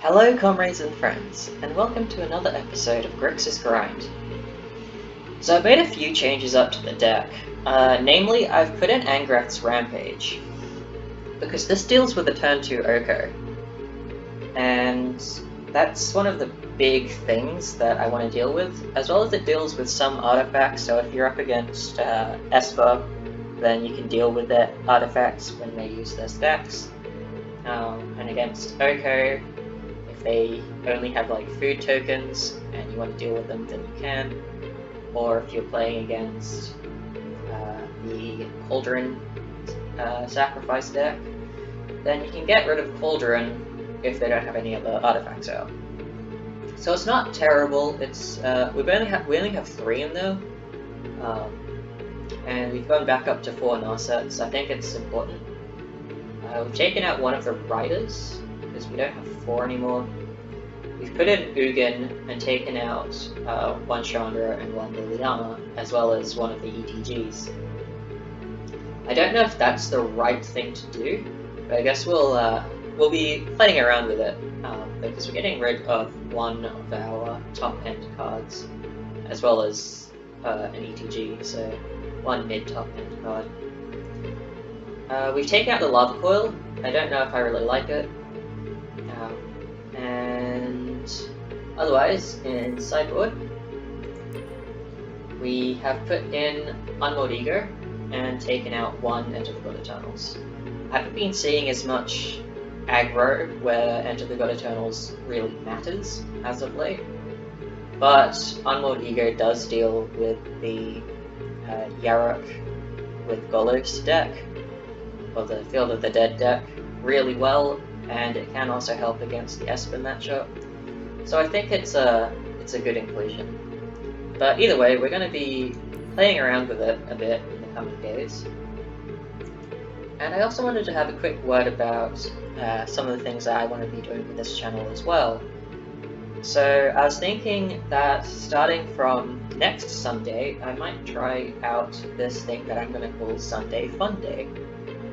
Hello comrades and friends, and welcome to another episode of Grixis Grind. So I've made a few changes up to the deck. Namely, I've put in Angrath's Rampage, because this deals with a turn 2 Oko. And that's one of the big things that I want to deal with, as well as it deals with some artifacts, so if you're up against Esper, then you can deal with their artifacts when they use their stacks. And against Oko, if they only have like food tokens and you want to deal with them, then you can. Or if you're playing against the Cauldron sacrifice deck, then you can get rid of Cauldron if they don't have any other artifacts out. So it's not terrible. It's we only have 3 in there, and we've gone back up to 4 Narsets. I think it's important. We've taken out one of the Riders, because we don't have 4 anymore. We've put in Ugin and taken out one Chandra and one Liliana, as well as one of the ETGs. I don't know if that's the right thing to do, but I guess we'll be playing around with it, because we're getting rid of one of our top end cards, as well as an ETG, so one mid top end card. We've taken out the Lava Coil. I don't know if I really like it. And otherwise, in sideboard, we have put in Unmold Ego and taken out one Enter the God Eternals. I haven't been seeing as much aggro where Enter the God Eternals really matters as of late, but Unmold Ego does deal with the Yarok with Golos deck, or the Field of the Dead deck, really well, and it can also help against the Esper matchup. So I think it's a good inclusion. But either way, we're going to be playing around with it a bit in the coming days. And I also wanted to have a quick word about some of the things that I want to be doing with this channel as well. So I was thinking that starting from next Sunday, I might try out this thing that I'm going to call Sunday Fun Day,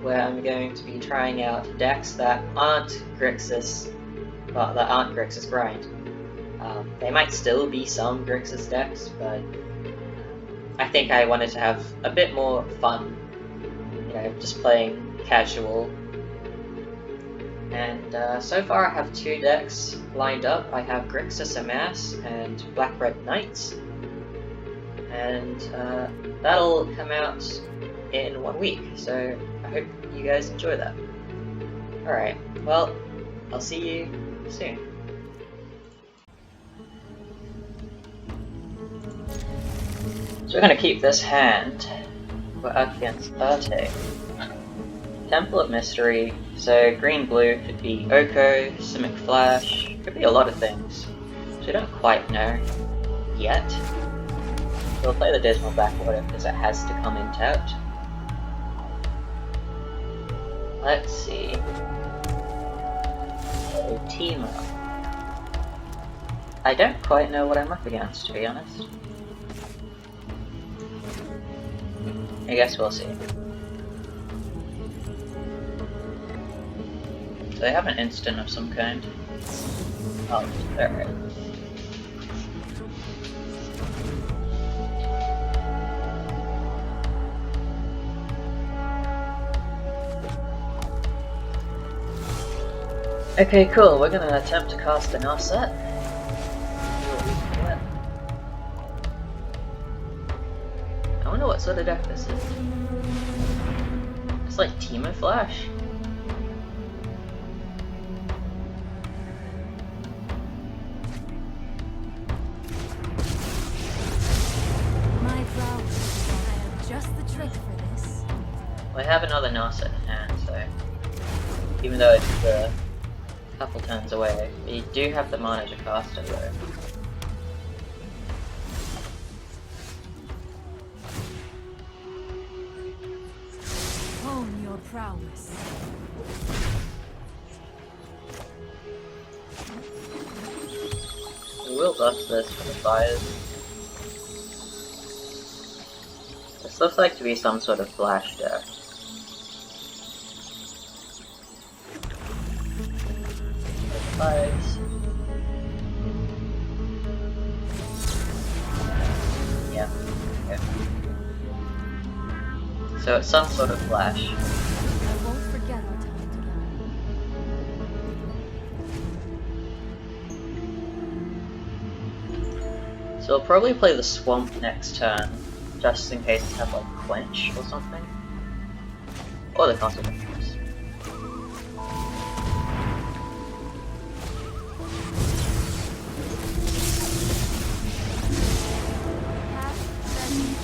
where I'm going to be trying out decks that aren't Grixis, well, that aren't Grixis Grind. They might still be some Grixis decks, but I think I wanted to have a bit more fun, just playing casual. And so far I have 2 decks lined up. I have Grixis Amass and Black Red Knights, and that'll come out in 1 week, so I hope you guys enjoy that. Alright, well, I'll see you soon. So we're going to keep this hand. We're up against Arte. Temple of Mystery, so green-blue could be Oko, Simic Flash, could be a lot of things, which I don't quite know yet. We'll play the Dismal Backwater because it has to come in tapped. Let's see. So, Temur. I don't quite know what I'm up against, to be honest. I guess we'll see. So they have an instant of some kind. Oh, alright. Okay, cool. We're gonna attempt to cast an offset. I wonder what sort of deck this is. It's like Temur Flash. My flowers, I have just the trick for this. We have another Narset in hand, so even though it's a couple turns away, we do have the mana to cast it though. Own your prowess. We will bust this for the fires. This looks like to be some sort of flash deck. 5s. Yeah. Okay. So it's some sort of flash. I won't forget our time together. So we'll probably play the swamp next turn, just in case it has like quench or something. Or the consequences.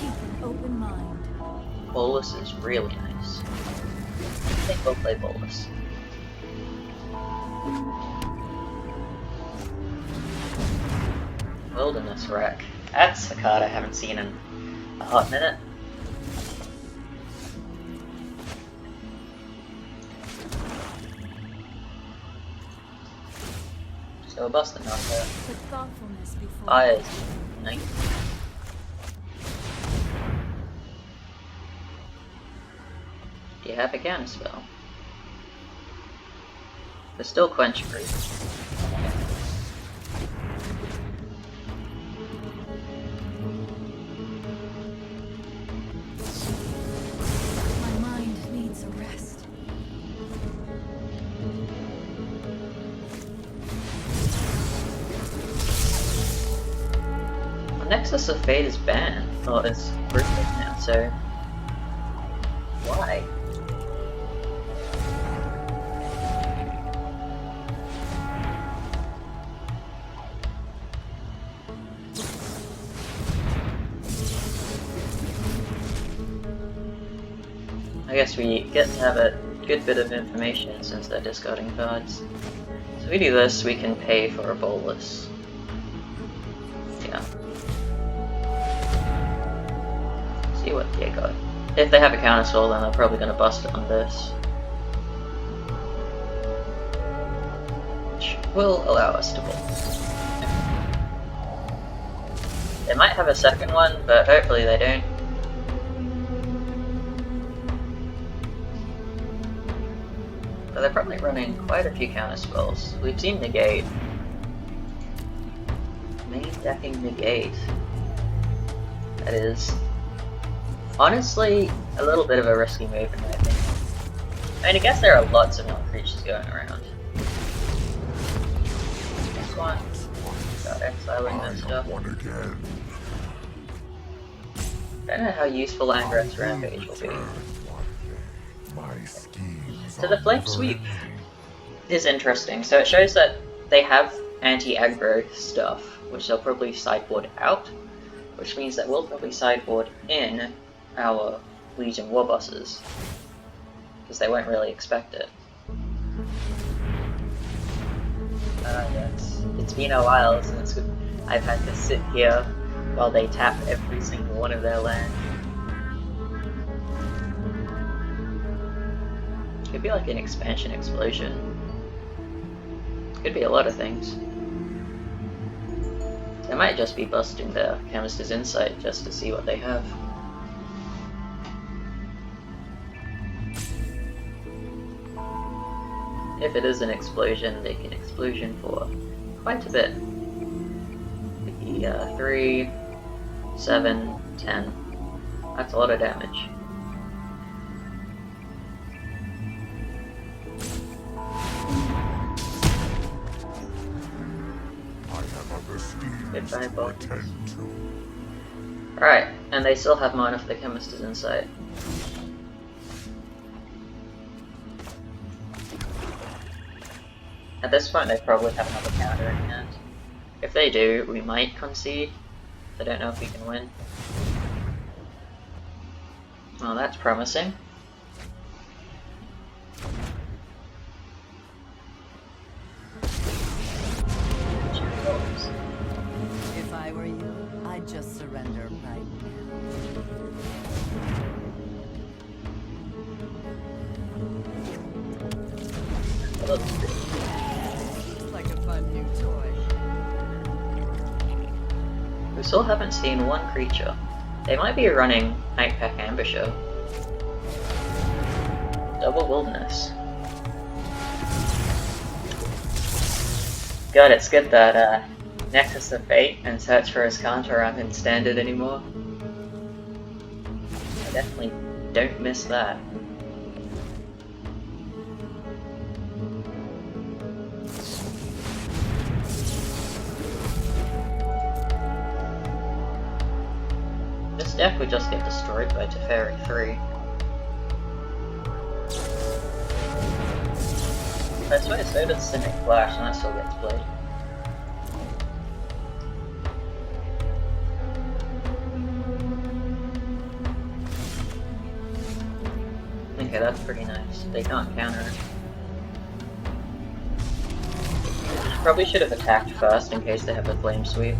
Keep an open mind. Bolus is really nice. I think we'll play Bolus. Wilderness Wreck. That's a card I haven't seen in a hot minute. So we'll bust the knocker. Put thoughtfulness before Fires. Nice. Do you have a counter spell? They're still quench proof. My mind needs a rest. Well, Nexus of Fate is banned, or is ruthless now, so why? I guess we get to have a good bit of information since they're discarding cards. So if we do this, we can pay for a bolus. Yeah. See what they got. If they have a counterspell, then they're probably going to bust it on this. Which will allow us to bolus. They might have a second one, but hopefully they don't. But they're probably running quite a few counterspells. We've seen Negate. Main decking Negate. That is honestly a little bit of a risky move in my opinion. I mean, I guess there are lots of non-creatures going around. This one. Got exiling that stuff. I don't know how useful Angrath's Rampage will be. So the Flame Sweep is interesting. So it shows that they have anti-aggro stuff, which they'll probably sideboard out, which means that we'll probably sideboard in our Legion War bosses, because they won't really expect it. Yes. It's been a while since I've had to sit here while they tap every single one of their lands. Could be like an expansion explosion. Could be a lot of things. They might just be busting their Chemist's Insight just to see what they have. If it is an explosion, they can explosion for quite a bit. 3, 7, 10. That's a lot of damage. Goodbye, boss. Alright, and they still have mana for the Chemist's Insight. At this point, they probably have another counter in hand. If they do, we might concede. I don't know if we can win. Well, that's promising. If I were you, I'd just surrender right now. Like a fun new toy. We still haven't seen one creature. They might be running Nightpack Ambusher. Double Wilderness. God, it's good that Nexus of Fate and Search for Azcanta aren't in Standard anymore. I definitely don't miss that. This deck would just get destroyed by Teferi 3. I swear so does Cynic Flash and that still gets played. Okay, that's pretty nice. They can't counter it. Probably should have attacked first in case they have a Flame Sweep.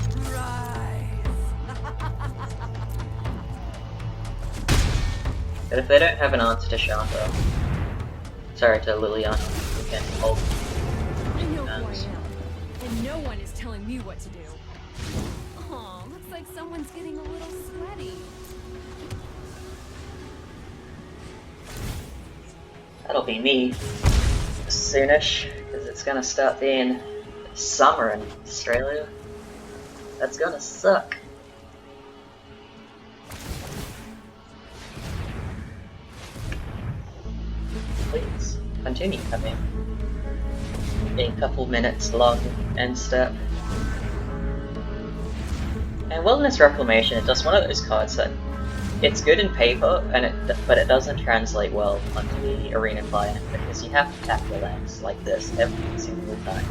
But if they don't have an answer to Shanta, sorry, to Liliana, we can hold. I know who I am, and no one is telling me what to do. Aw, looks like someone's getting a little sweaty. That'll be me soonish, because it's gonna start being summer in Australia. That's gonna suck. Please continue having a couple minutes long end step. And Wilderness Reclamation is just one of those cards that it's good in paper, but it doesn't translate well onto the arena client because you have to tap your lands like this every single time.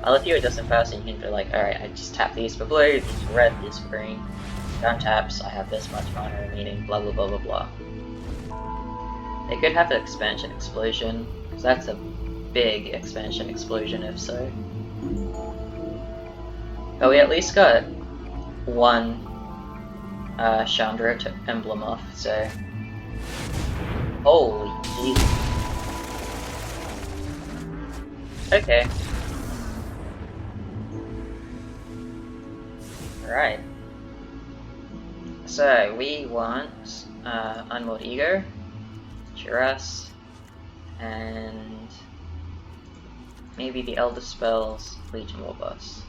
While if you were just in person, you can be like, alright, I just tap these for blue, these for red, these for green. Down taps, I have this much mana remaining, blah blah blah blah blah. They could have an expansion explosion, because that's a big expansion explosion if so. But we at least got one Chandra to emblem off, so... Holy Jesus. Okay. Alright. So, we want Unmold Ego, Cuirass, and maybe the Elder Spells, Legion Warboss.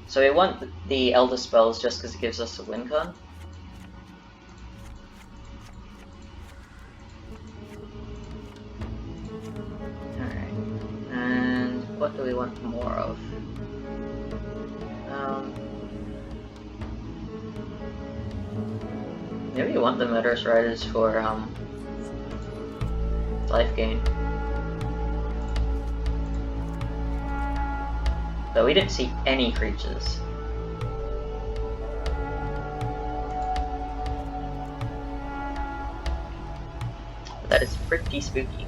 So we want the Elder Spells just because it gives us a win con. Alright, and what do we want more of? Maybe we want the Murderous Riders for life gain. But we didn't see any creatures. That is pretty spooky.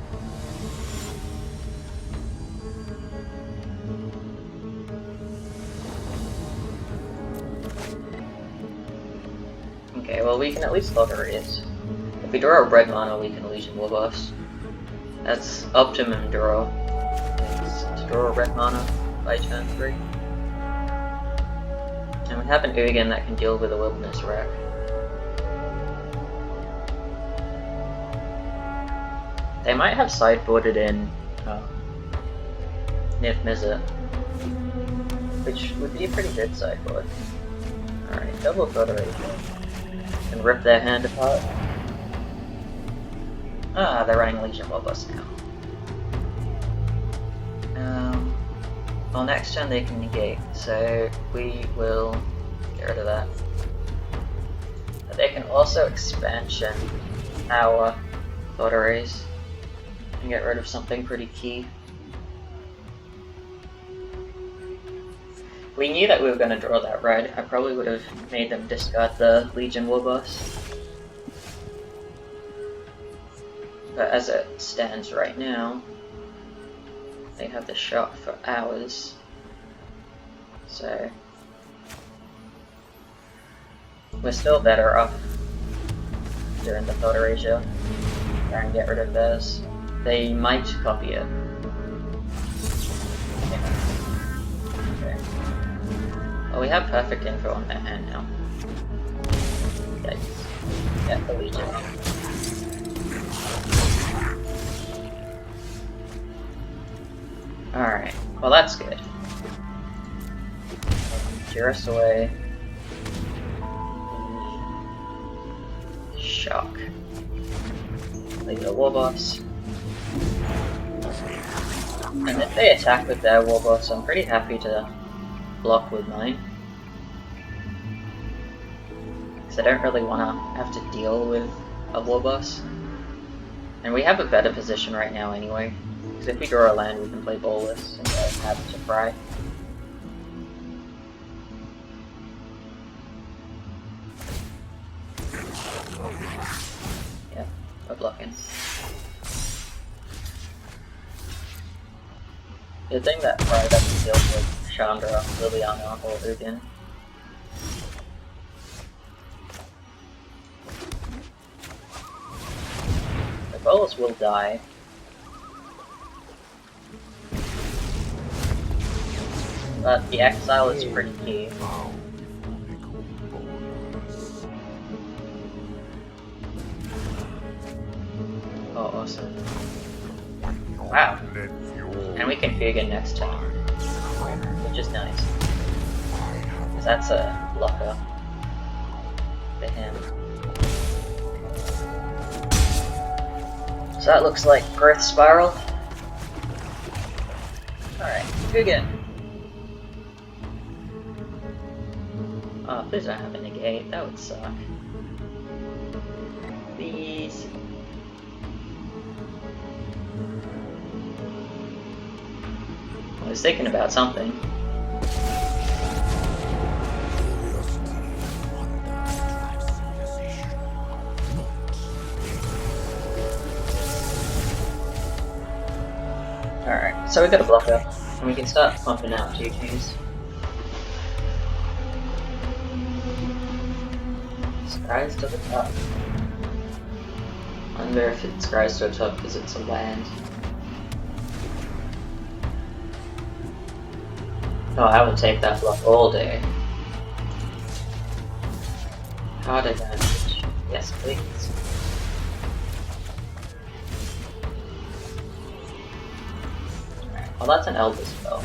Okay, well we can at least Slaughter Race. If we draw a red mana, we can Legion Warboss. That's optimum draw. Is to draw a red mana by turn 3. And we have an Ugin that can deal with a Wilderness Wreck. They might have sideboarded in Niv Mizzet, which would be a pretty good sideboard. Alright, double Federation. And rip their hand apart. Ah, they're running Legion Warboss now. Well, next turn they can negate, so we will get rid of that. But they can also expansion our Thought Arrays and get rid of something pretty key. We knew that we were going to draw that red. I probably would have made them discard the Legion Warboss. But as it stands right now, they have the shot for hours. So we're still better off doing the Thought Erasure. Try and get rid of theirs. They might copy it. Okay. Well, we have perfect info on their hand now. Yikes. Get the Legion. Alright. Well, that's good. Curse away. Shock. Leave the Warboss. And if they attack with their Warboss, I'm pretty happy to block with mine. Because I don't really want to have to deal with a Warboss. And we have a better position right now anyway. Because if we draw a land, we can play Bolus and have to fry. Yeah, we're blocking. Good thing that Fry doesn't deal with Chandra, Liliana, or Ugin. The Bolus will die. But the exile is pretty key. Oh, awesome. Wow. And we can Fugan next turn, which is nice. Because that's a blocker for him. So that looks like Growth Spiral. Alright, Fugan. Oh, please don't have a negate, that would suck. Please. I was thinking about something. Alright, so we got a blocker, and we can start pumping out GGs. Scries to the top. I wonder if it scries to the top because it's a land. Oh, I would take that block all day. Card advantage. Yes, please. Alright, well that's an Elder spell.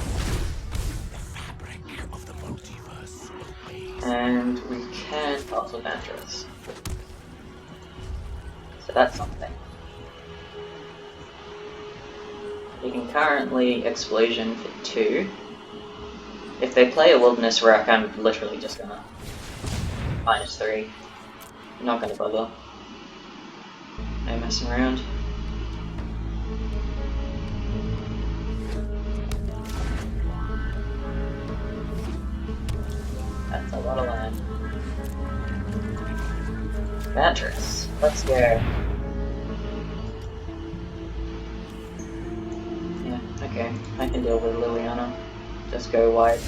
And we can also Venturous. So that's something. We can currently Explosion for 2. If they play a Wilderness Wreck, I'm literally just gonna -3. I'm not gonna bother. No messing around. That's a lot of land. Mattress. Let's go. Yeah, okay. I can deal with Liliana. Just go wide.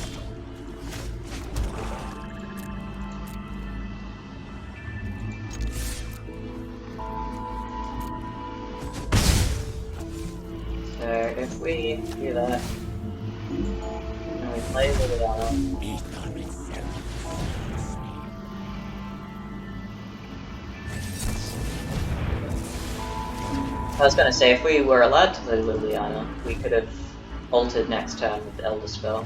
So if we do that, and we play Liliana, I was gonna say, if we were allowed to play Liliana, we could have altered next turn with the Elder Spell.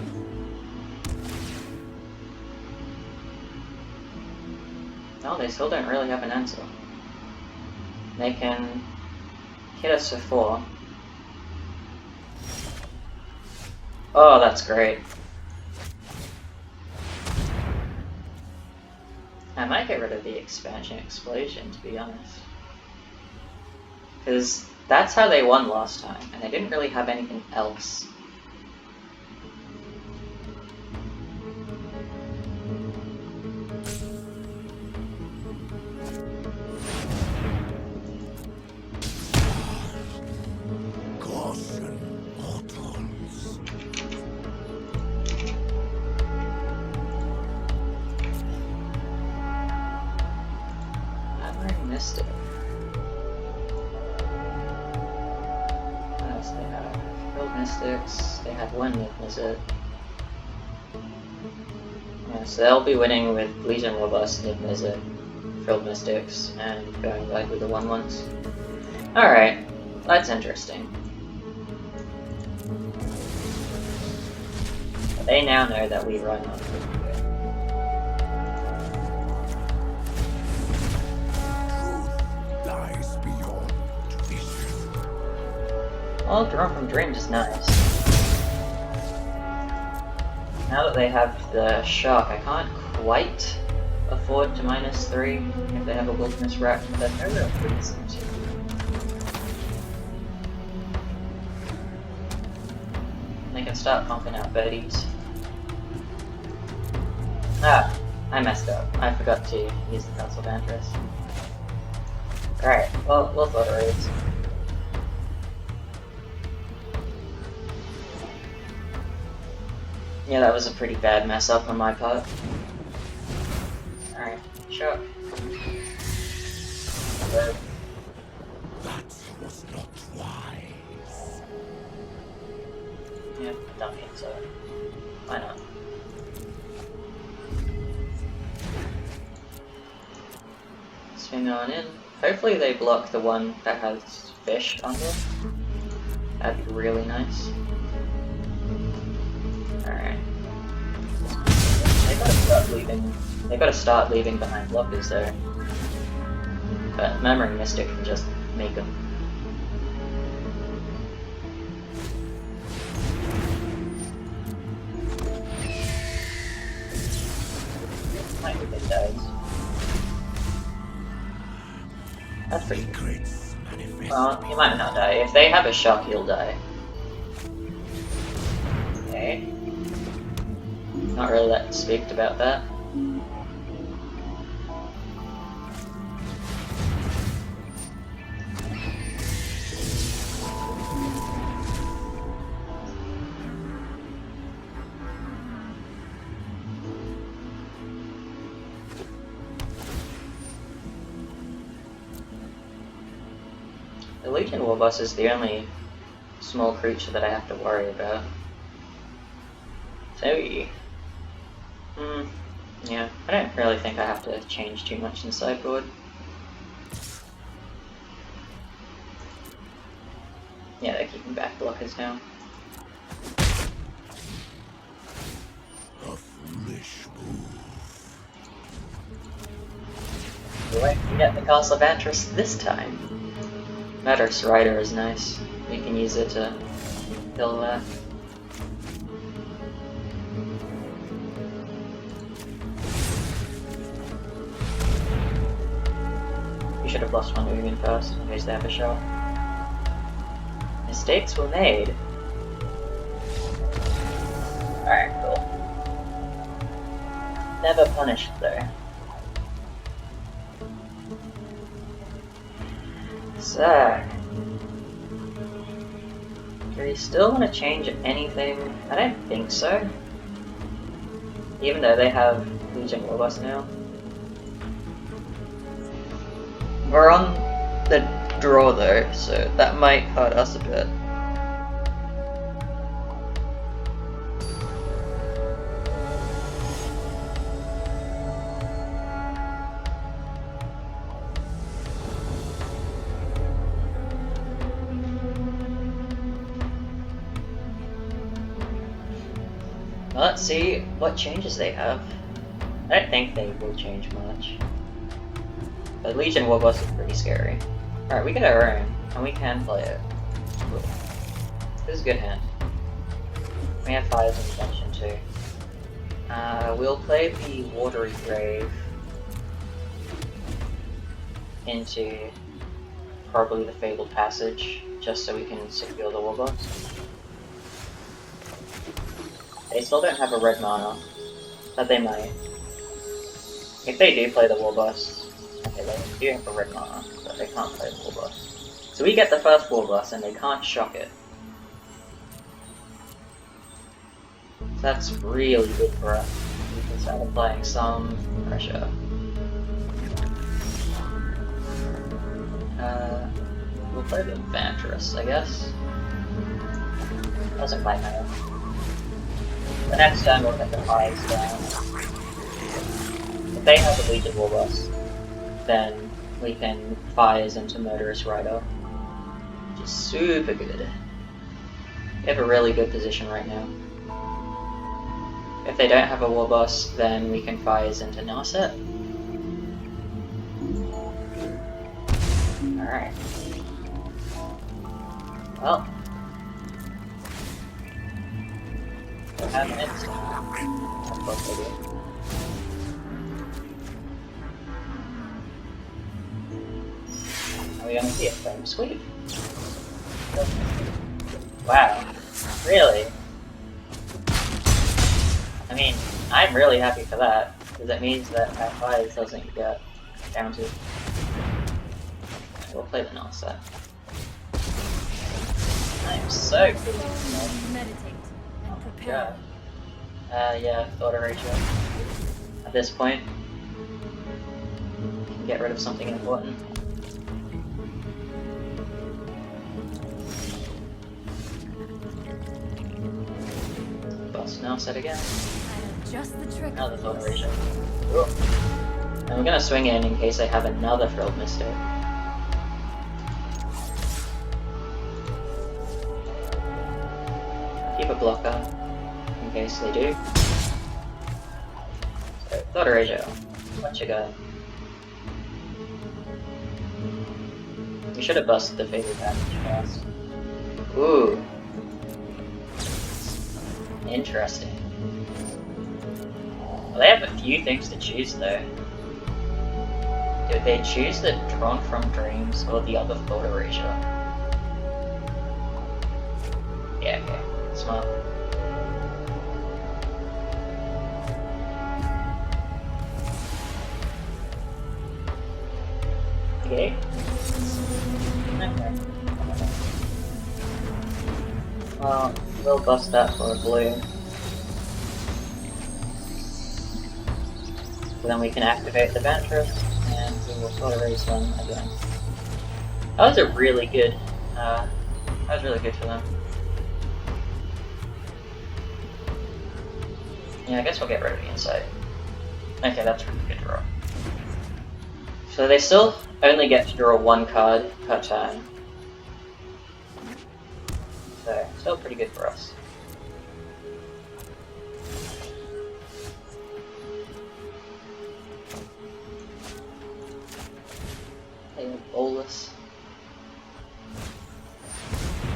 No, they still don't really have an answer. They can hit us for 4. Oh, that's great. I might get rid of the Expansion Explosion, to be honest. Because that's how they won last time, and they didn't really have anything else. I've already missed it. What else they have? Field Mystics. They have one Niv-Mizzet. Yeah, so they'll be winning with Legion Robust, Niv-Mizzet, Field Mystics, and going back with the 1/1s. Alright, that's interesting. They now know that we run on Truth lies beyond vision. Well, Drawn from Dreams is nice. Now that they have the Shock, I can't quite afford to -3 if they have a Wilderness Rat, but there's no real reasons. They can start pumping out birdies. Ah, I messed up. I forgot to use the Council of Vantress. Alright, well, we'll photo reads. Yeah, that was a pretty bad mess up on my part. Alright, sure. That was not wise. Yeah, dummy, so why not? Swing on in. Hopefully they block the one that has fish on it. That'd be really nice. Alright. They gotta start leaving behind blockers though. But Memory Mystic can just make them. Might be big dies. That's pretty good. Well, he might not die. If they have a shock, he'll die. Okay. Not really that speaked about that. The Legion Warboss is the only small creature that I have to worry about. So, yeah, I don't really think I have to change too much in sideboard. Yeah, they're keeping back blockers now. A foolish move. We won't get the Castle of Vantress this time. Murderous Rider is nice. We can use it to kill that. We should have lost one moving first, in case they have a shot. Mistakes were made. Alright, cool. Never punished though. So, do we still want to change anything? I don't think so. Even though they have Legion Warboss now. We're on the draw though, so that might hurt us a bit. Let's see what changes they have. I don't think they will change much. But Legion Warboss is pretty scary. Alright, we get our own, and we can play it. Cool. This is a good hand. We have fires in attention too. We'll play the Watery Grave into probably the Fabled Passage, just so we can secure the Warboss. They still don't have a red mana, but they might. If they do play the Warboss, okay, they do have a red mana, but they can't play the Warboss. So we get the first Warboss and they can't shock it. So that's really good for us. We can start applying some pressure. We'll play the Vantress, I guess. Doesn't quite matter. The next time we'll get the highs down. If they have a Legion Warboss, then we can fires into Murderous Rider, which is super good. We have a really good position right now. If they don't have a war boss, then we can fires into Narset. Alright. Well. We'll have an instant. Of course they do. Are we gonna see a flame sweep? Wow. Really? I mean, I'm really happy for that, because it means that our fires doesn't get counted. We'll play the Narset. I'm so cool. Meditate and prepare. Yeah, thought erasure. At this point, we can get rid of something important. Bust Narset again. Just the trick. Another thought erasure. Cool. And we're gonna swing in case they have another Frilled Mistake. Keep a blocker in case they do. So, thought erasure. What you got? We should have busted the fatal damage first. Ooh. Interesting. Well, they have a few things to choose though. Do they choose the Drawn from Dreams or the other thought erasure? Yeah, okay. Smart. Okay. Okay. Well, we'll bust that for a blue. So then we can activate the Ventress, and we will thought erase them again. That was a really good, that was really good for them. Yeah, I guess we'll get rid of the Insight. Okay, that's a really good draw. So they still only get to draw one card per turn. So, still pretty good for us. Okay, Bolus.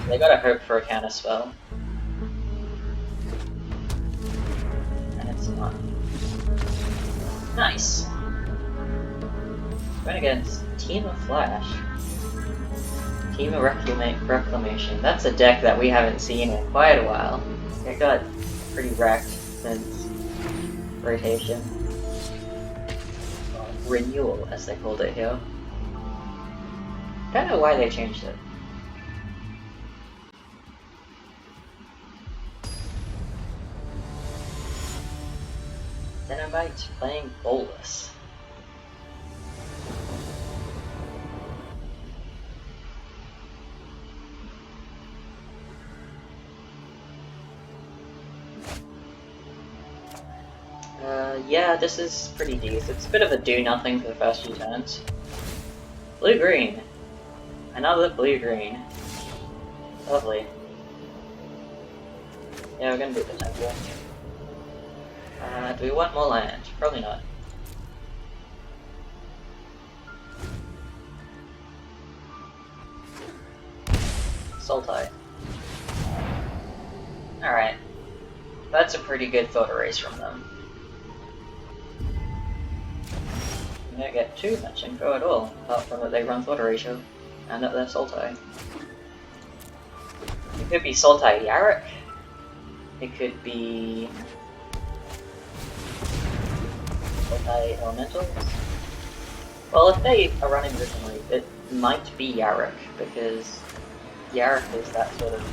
They gotta hope for a counter spell. Nice! Going against Temur Flash. Temur Reclaimation. That's a deck that we haven't seen in quite a while. It got pretty wrecked since rotation. Renewal, as they called it here. Don't know why they changed it. Cenobite playing Bolus. Yeah, this is pretty decent. It's a bit of a do-nothing for the first few turns. Blue-green. Another blue-green. Lovely. Yeah, we're gonna do the Temur. Do we want more land? Probably not. Sultai. Alright. That's a pretty good thought erase from them. We don't get too much info at all, apart from that they run thought erasure, and that they're Sultai. It could be Sultai Yarok. It could be Sultai Elementals. Well, if they are running originally, it might be Yarok, because Yarok is that sort of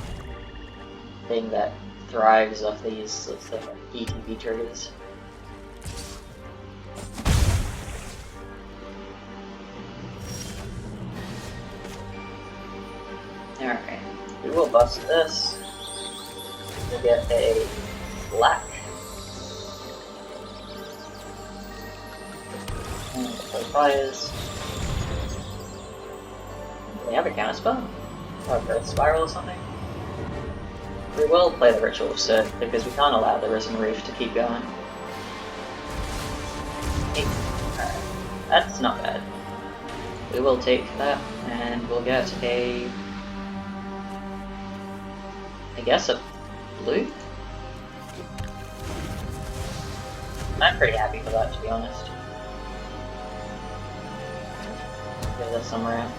thing that thrives off these sorts of ETB triggers. Alright, we will bust this. We'll get a black. And play fires. Do we have a counterspell? Or a growth spiral or something? We will play the Ritual of Soot because we can't allow the Risen Reef to keep going. Alright, that's not bad. We will take that and we'll get a... I guess a blue? I'm pretty happy for that, to be honest. Get this somewhere out.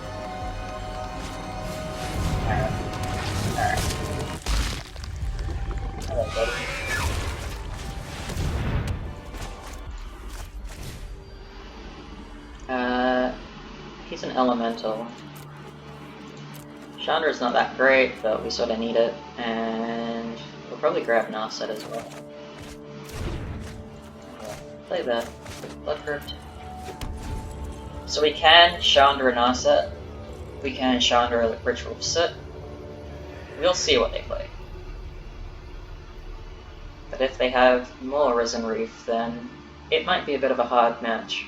Alright. Alright. Hello, buddy. He's an elemental. Chandra's not that great, but we sort of need it, and we'll probably grab Narset as well. Play the Blood Crypt. So we can Chandra Narset. We can Chandra Ritual of Soot. We'll see what they play. But if they have more Risen Reef, then it might be a bit of a hard match.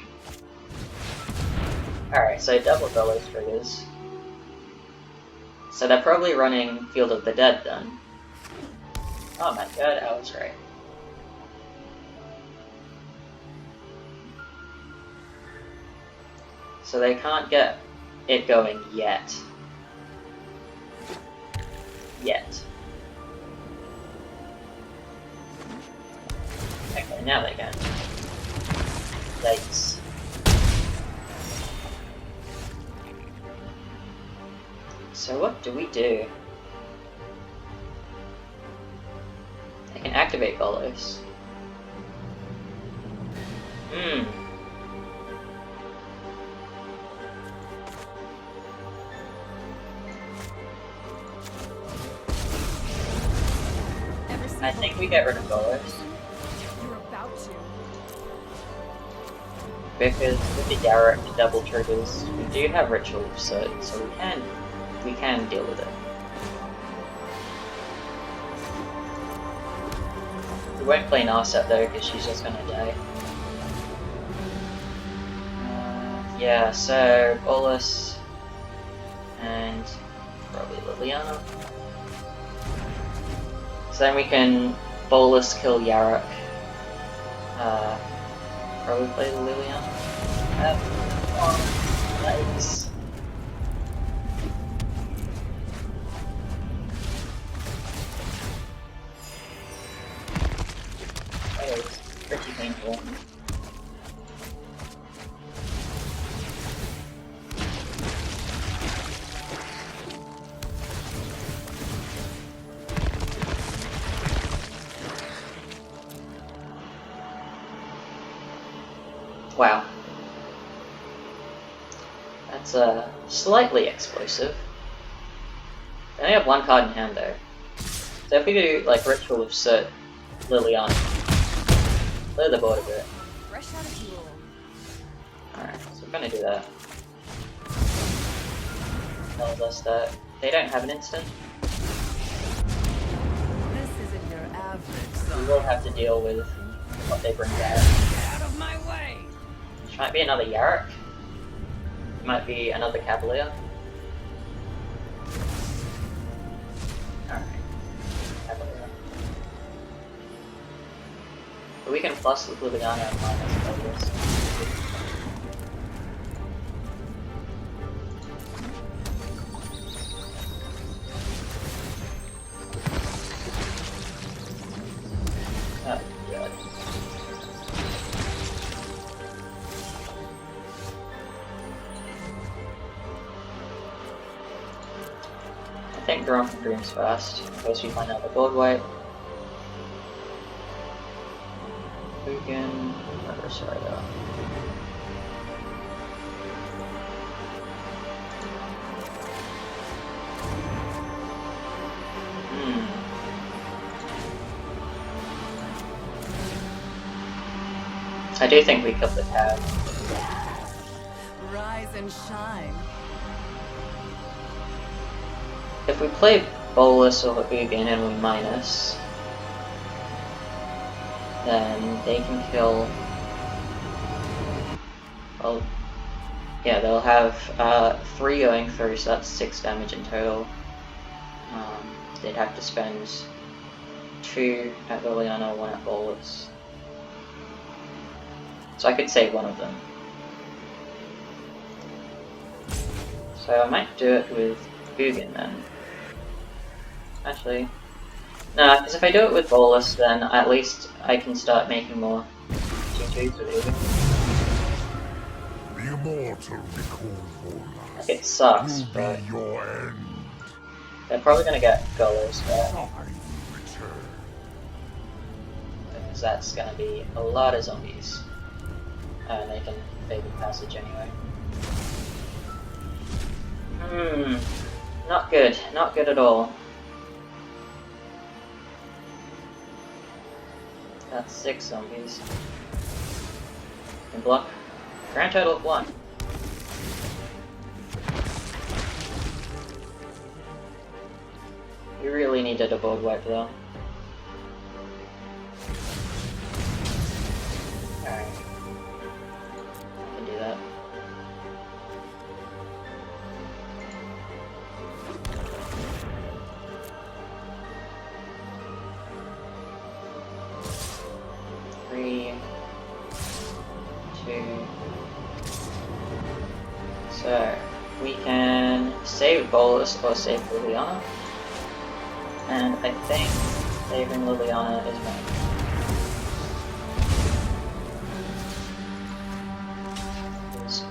Alright, so double Golos triggers. So they're probably running Field of the Dead then. Oh my god, I was right. So they can't get it going yet. Yet. Okay, now they can. Yikes. So what do we do? I can activate Golos. I think we get rid of Golos. You're about to. Because with the Yarok double triggers, we do have Ritual of Soot, so we can deal with it. We won't play Narset though, because she's just gonna die. Yeah, so Bolus and probably Liliana. So then we can Bolus kill Yarok. Probably play the Liliana. Nice. That was pretty painful. Wow. That's slightly explosive. I only have one card in hand though. So if we do like Ritual of Soot, Liliana, clear the board a bit. Fresh out of fuel. Alright, so we're gonna do that. Tells us that they don't have an instant. This isn't your average We song. will have to deal with what they bring back. Out of my way! Which might be another Yarok. Might be another Cavalier. Alright. Cavalier. But we can plus with Liliana and minus Cavaliers. Oh, God. I think Drawn from Dreams first, in case we find out the board wipe. Fugan, sorry though. I do think we killed the tab. Rise and shine. If we play Bolus or Fugan and we minus, then they can kill. Well, yeah, they'll have 3 going through, so that's 6 damage in total. They'd have to spend 2 at Liliana, 1 at Bolus. So I could save one of them. So I might do it with Hugin then. Actually, no, because if I do it with Bolus, then at least I can start making more 2/2s with Hugin. The immortal recall Volus. Like, it sucks, Will but be your end. they're probably gonna get Golos back. I will return. Because that's gonna be a lot of zombies. And they can Favored Passage anyway. Not good. Not good at all. That's 6 zombies. And block. Grand total of 1. You really needed a board wipe though. Alright. I can do that. Three, 2. So we can save Bolus or save Liliana. And I think saving Liliana is right. There's a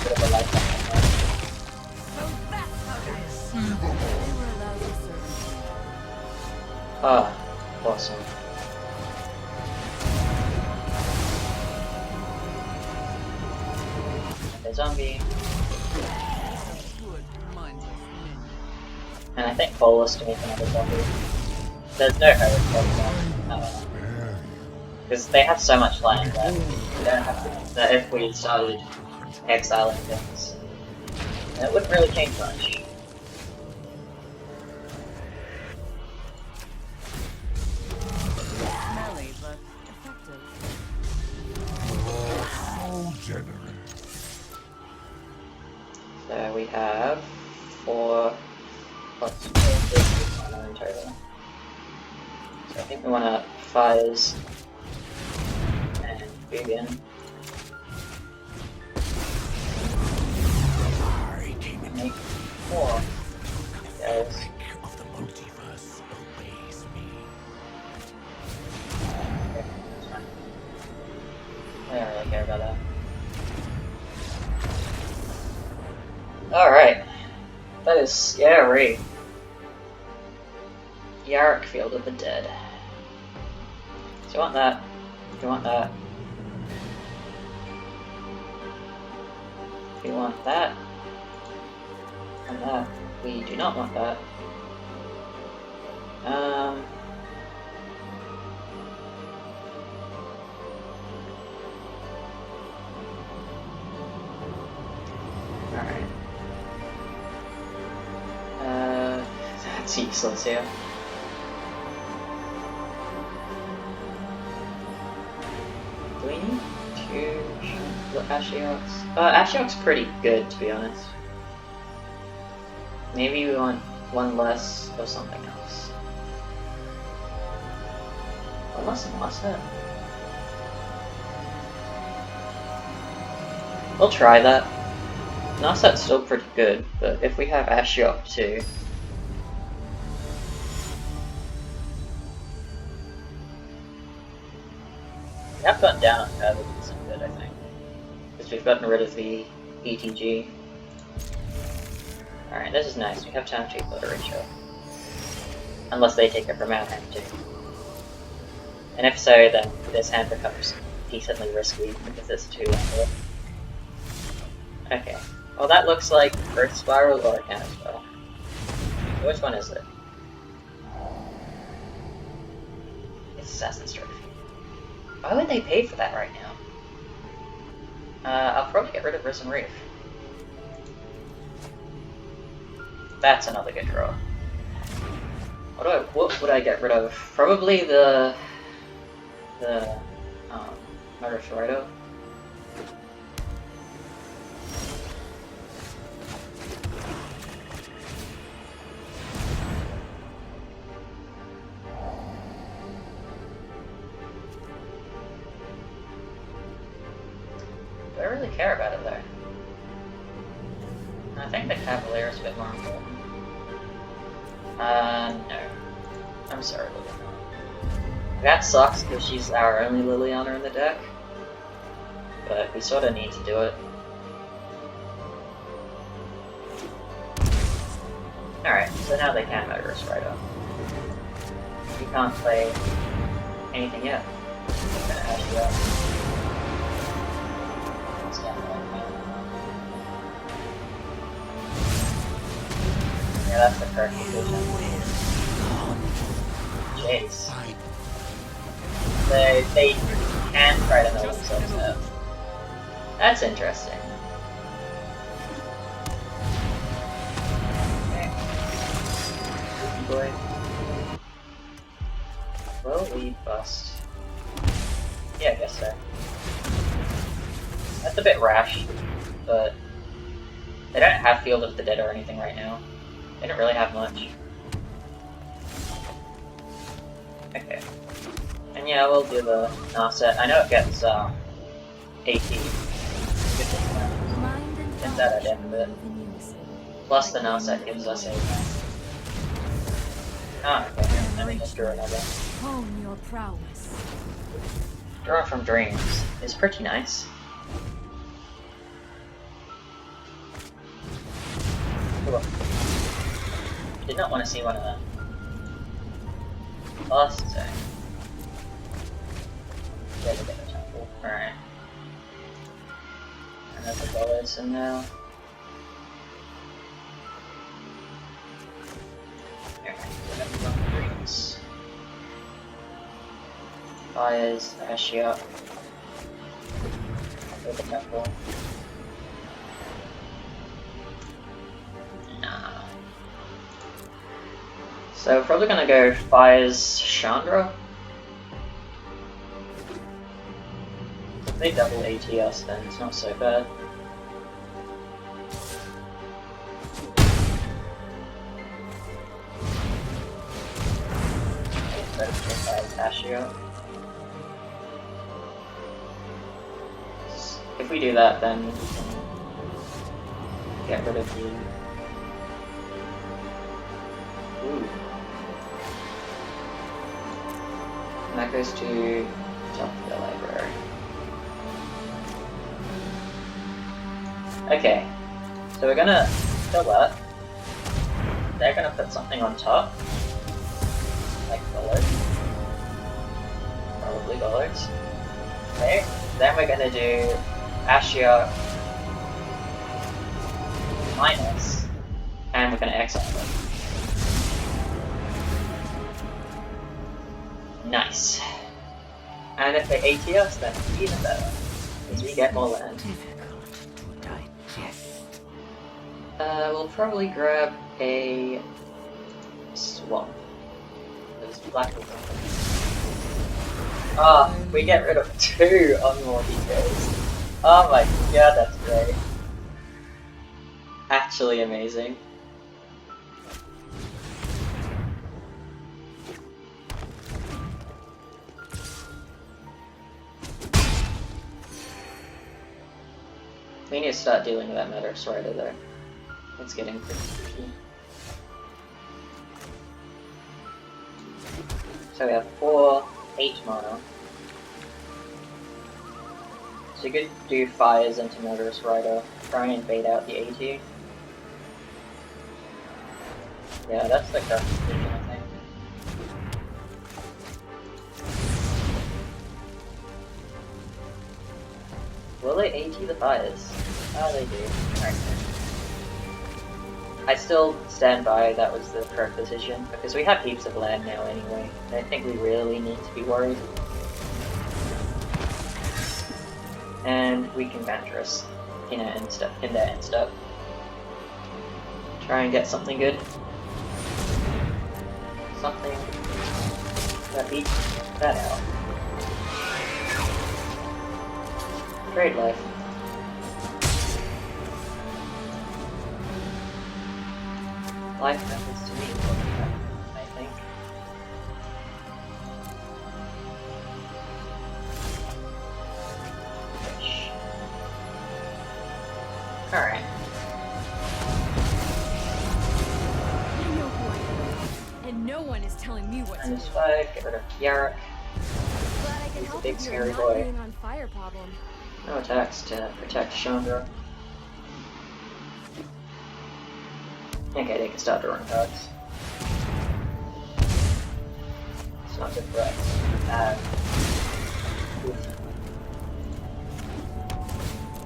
bit of a life on that. So that's how it is. They were allowed to serve. Ah, awesome. A zombie. Good, mindless minion. And I think Bolus to make another zombie. There's no hurry for because they have so much land that we don't have to. That if we started exiling things, it wouldn't really change much. Smelly, but effective. So generous. So we have 4 plus 4 in total. So I think we want to fires and Vivian. I came in. Make 4. The Guys. fabric of the multiverse obeys me. Okay, that's fine. I don't really care about that. Alright. That is scary. Yarok, Field of the Dead. Do you want that? Do you want that? Do you want that? And that. We do not want that. Alright. That's useless here. Do we need 2 Ashioks? Ashiok's pretty good, to be honest. Maybe we want 1 less or something else. 1 less than last set? We'll try that. Narset's still pretty good, but if we have Ashiok too... We have gotten down on curve, which isn't good, I think. Because we've gotten rid of the ETG. Alright, this is nice. We have time to put a ratio. Unless they take it from our hand too. And if so, then this hand becomes decently risky because it's 2 under. Okay. Well, that looks like Earth Spiral or a Counter Spell. Which one is it? It's Assassin's Trophy. Why would they pay for that right now? I'll probably get rid of Risen Reef. That's another good draw. What would I get rid of? Probably the Murder Shoutout. care about it though. I think the Cavalier is a bit more important. No. I'm sorry, Liliana. That sucks because she's our only Liliana in the deck. But we sort of need to do it. Alright, so now they can murder us right up. You can't play anything yet. I'm gonna ash you up. Yeah, that's the correct decision. Jeez. They can try to know themselves out. That's interesting. Okay. Boy. Will we bust? Yeah, I guess so. That's a bit rash, but they don't have Field of the Dead or anything right now. They don't really have much. Okay. And yeah, we'll do the Narset. I know it gets 80. Get that at the end of it. Plus the Narset gives us a... Ah, okay. Let me just draw another. Hone your prowess. Draw from Dreams is pretty nice. Cool. Did not want to see one of them. Last turn. Yeah, we get the temple. Alright. Another dollars and now. Alright, we're gonna run Dreams. Fires, ash you up. Go the temple. Nah. So we're probably gonna go Fires Chandra. If they double AT us, then it's not so bad. If we do that, then we can get rid of you. Ooh. And that goes to top of the library. Okay, so we're gonna kill that. They're gonna put something on top, like Bullard. Probably Bullards. Okay, then we're gonna do Ashia minus, and we're gonna exile them. Nice. And if they AT us, then even better, because we get more land. We'll probably grab a swamp. There's black. Ah, we get rid of 2 Unmordigers. Oh my god, that's great. Actually amazing. We need to start dealing with that Murderous Rider there. It's getting pretty tricky. So we have 4, 8 mana. So you could do Fires into Murderous Rider, try and bait out the AT. Yeah, that's the correct decision, I think. Will they AT the Fires? Oh, they do. Alright. I still stand by that was the correct decision, because we have heaps of land now anyway. I don't think we really need to be worried. And we can Vantress in their end step. Try and get something good. Something that beats that out. Trade life. Life happens to me all the time, I think. is telling me what to do. -5, get rid of Yarok. Glad I can He's a help big with your scary not boy. being on fire problem. No attacks to protect Chandra. Okay, they can start to run cards. It's not good for us.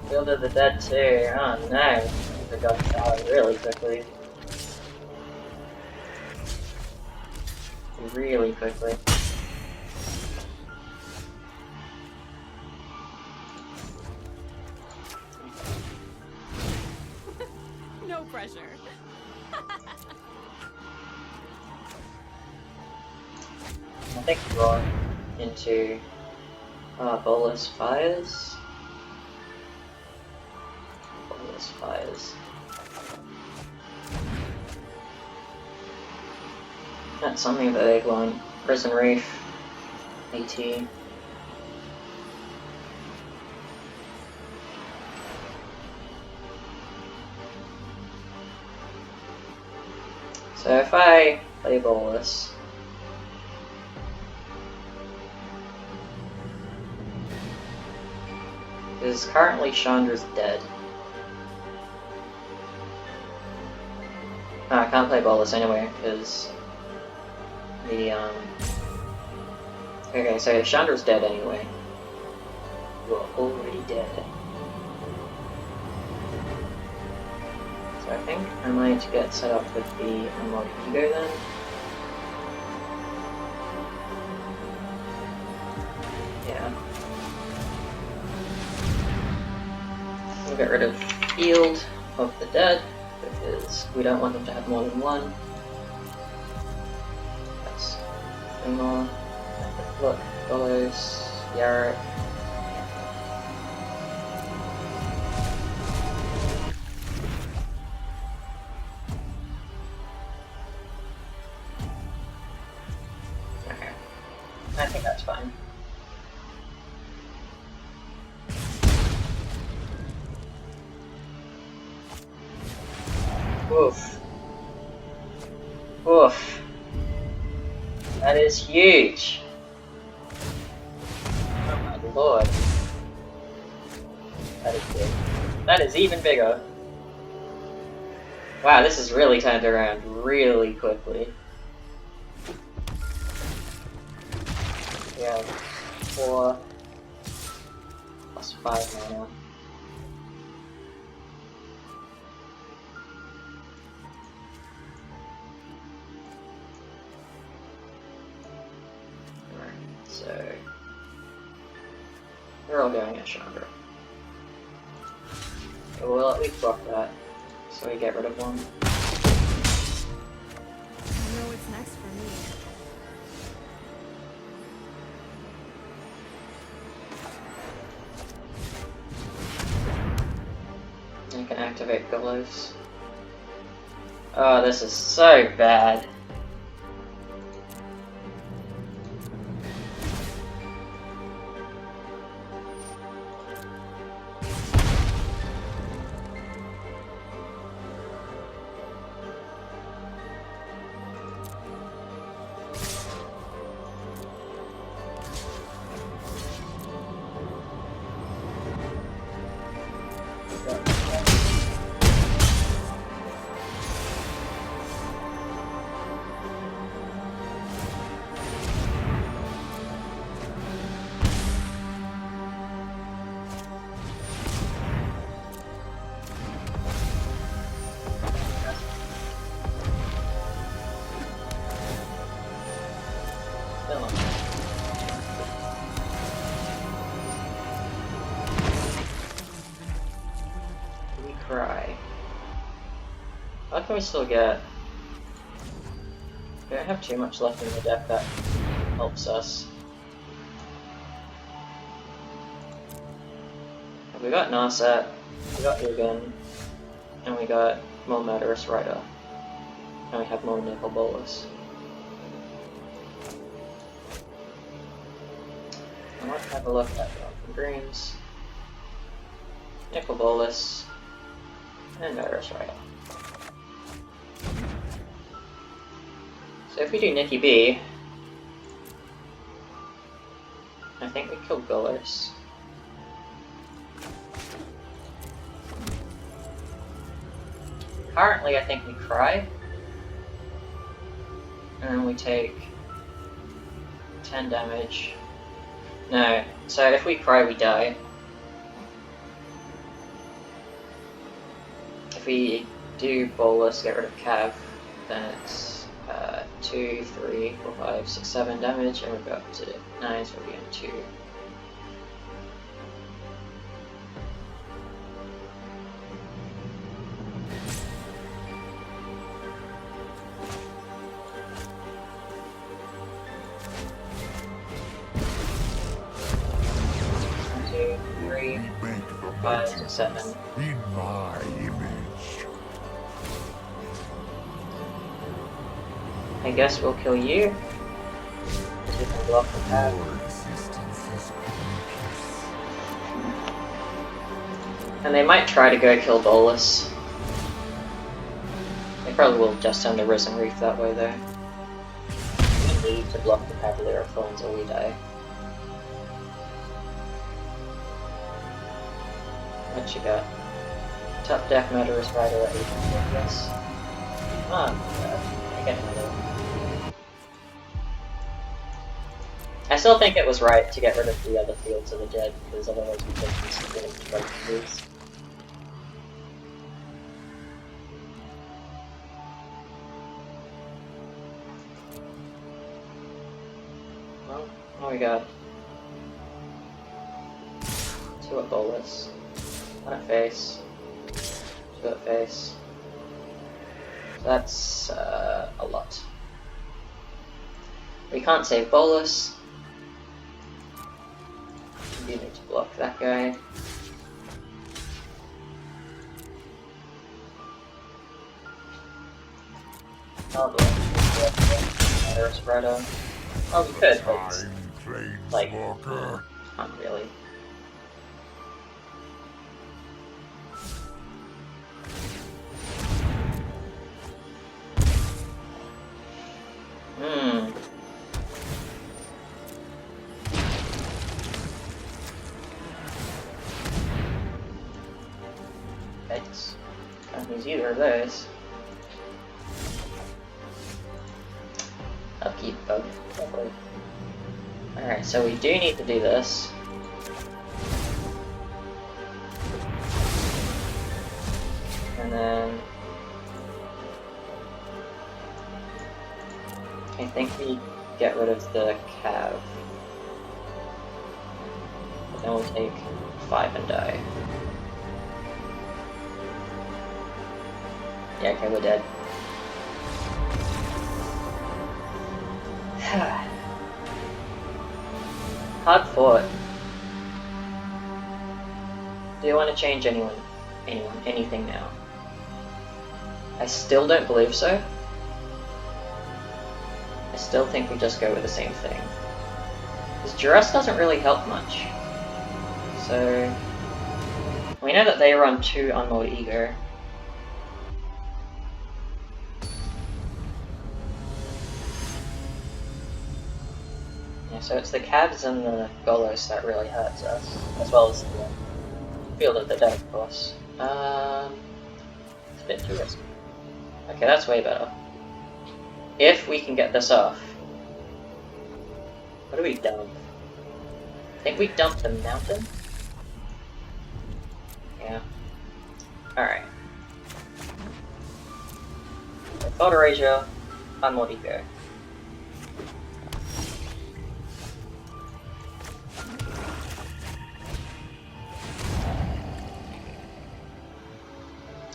Field of the Dead too. Oh no. The gun died really quickly. Really quickly. No pressure. I think draw into Bolus Fires. Bolus Fires. That's something that they want. Prison Reef. AT. So if I play Bolus, because currently Chandra's dead. Oh, I can't play Bolus anyway, because the okay, so Chandra's dead anyway. You're already dead. So I think I might get set up with the Unlocked Ego then. Yeah. We'll get rid of Field of the Dead, because we don't want them to have more than one. That's Temur. Look, follows Yarok. Okay. I think that's fine. Oof. Oof. That is huge. Oh my lord. That is big. That is even bigger. Wow, this has really turned around really quickly. We have 4 plus 5 mana. So we're all going at Chandra. So we'll at least block that, so we get rid of one. I know what's next for me. You can activate Golos. Oh, this is so bad. We cry. What can we still get? We don't have too much left in the deck that helps us. We got Narset, we got Ugin, and we got more Murderous Rider. And we have more Nicol Bolas. I might have a look at Drunken Dreams, Nicol Bolas, and Murderous Rider. So if we do Nikki B, I think we kill Golos. Currently, I think we cry. And then we take 10 damage. No, so if we cry, we die. If we do Bolus, get rid of Cav, then it's 2, 3, 4, 5, 6, 7 damage, and we'll go up to 9, so we'll be on 2. Remake the 5 to 7. in my image. I guess we'll kill you. So we can block the Cav. Your existence is pointless. And they might try to go kill Bolus. They probably will just send the Risen Reef that way though. We need to block the Cavalier of Thorns or we die. What you got? Top deck Murderous Rider at 800, yes. Oh, I get another one. I still think it was right to get rid of the other Fields of the Dead, because otherwise we could just really break these. Well, what we got? 2 at Bolus. 1 at face, 2 at face. So that's a lot. We can't save Bolus. We need to block that guy. I'll block the Spreader. Oh, we could, but like, can't really. Can't use either of those. Upkeep bug, probably. Alright, so we do need to do this. And then I think we get rid of the Cav. But then we'll take 5 and die. Yeah, okay, we're dead. Hard fought. Do you want to change anything now? I still don't believe so. I still think we just go with the same thing. Because Duress doesn't really help much. So we know that they run 2 Unmold Ego. So it's the Cavs and the Golos that really hurts us, as well as the Field of the Dead, of course. It's a bit too risky. Okay, that's way better. If we can get this off. What do we dump? I think we dumped the mountain? Yeah. Alright. So, Photorasia, Unmold Ego.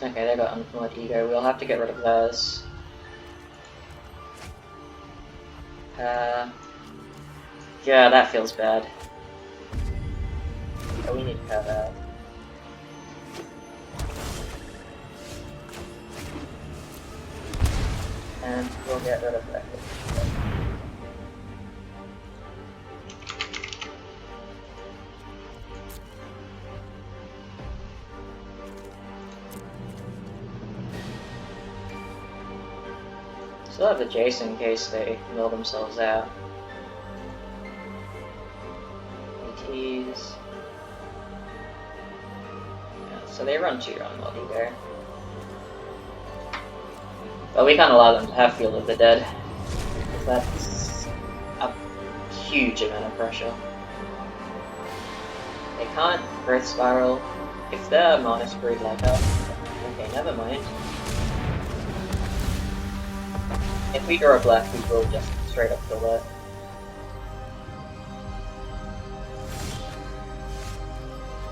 Okay, they got Unmold Ego. We'll have to get rid of those. Yeah, that feels bad. Yeah, we need to cut that. And we'll get rid of that. Still have the Jason in case they mill themselves out. ATs. Yeah, so they run 2 Untitled there. But we can't allow them to have Field of the Dead. That's a huge amount of pressure. They can't Breath Spiral. If they're Mana Screwed like us, okay, never mind. If we draw a black, we will just straight up kill that.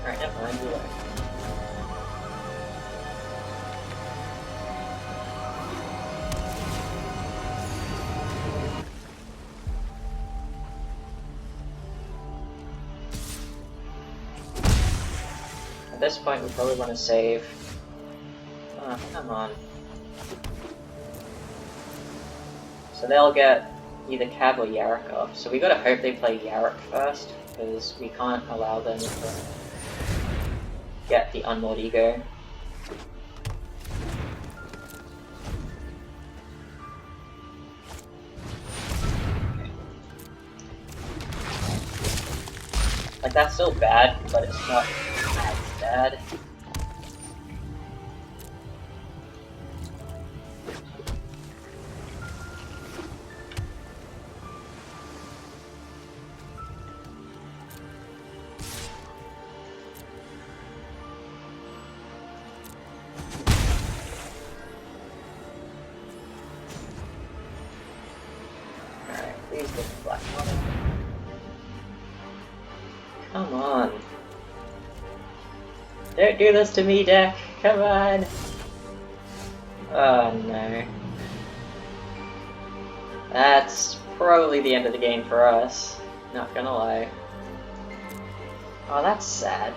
Alright, never mind, we won't. At this point, we probably want to save. Oh, come on. So they'll get either Cav or Yarok off. So we gotta hope they play Yarok first, because we can't allow them to get the Unmoored Ego. Like, that's still bad, but it's not as bad. Alright, please get the black one. Come on. Don't do this to me, deck. Come on. Oh no. That's probably the end of the game for us. Not gonna lie. Oh, that's sad.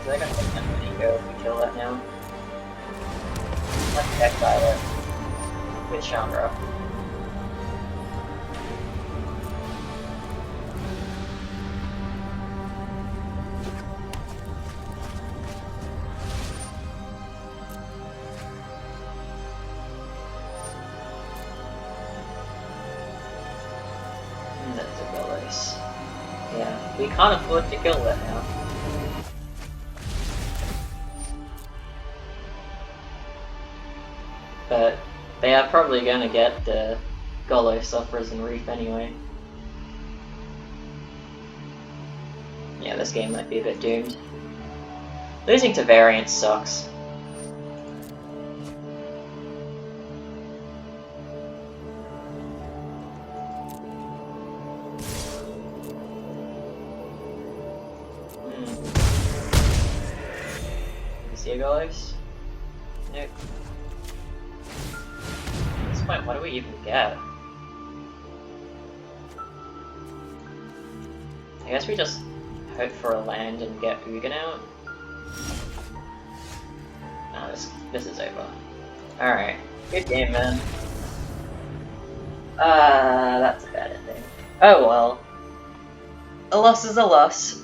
They're gonna take Unmoored Ego if we kill that now. Let's exile it with Chandra. That's a Grixis. Yeah, we can't afford to kill that now. But they are probably going to get the Golo Sufferers and Reef anyway. Yeah, this game might be a bit doomed. Losing to Variant sucks. You see a Golos? Nope. At this point, what do we even get? I guess we just hope for a land and get Ugin out. Oh, this is over. Alright. Good game, man. That's a bad ending. Oh well. A loss is a loss.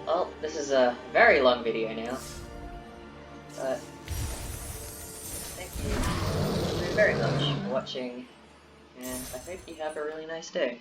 Well, this is a very long video now. But thank you very much for watching, and I hope you have a really nice day.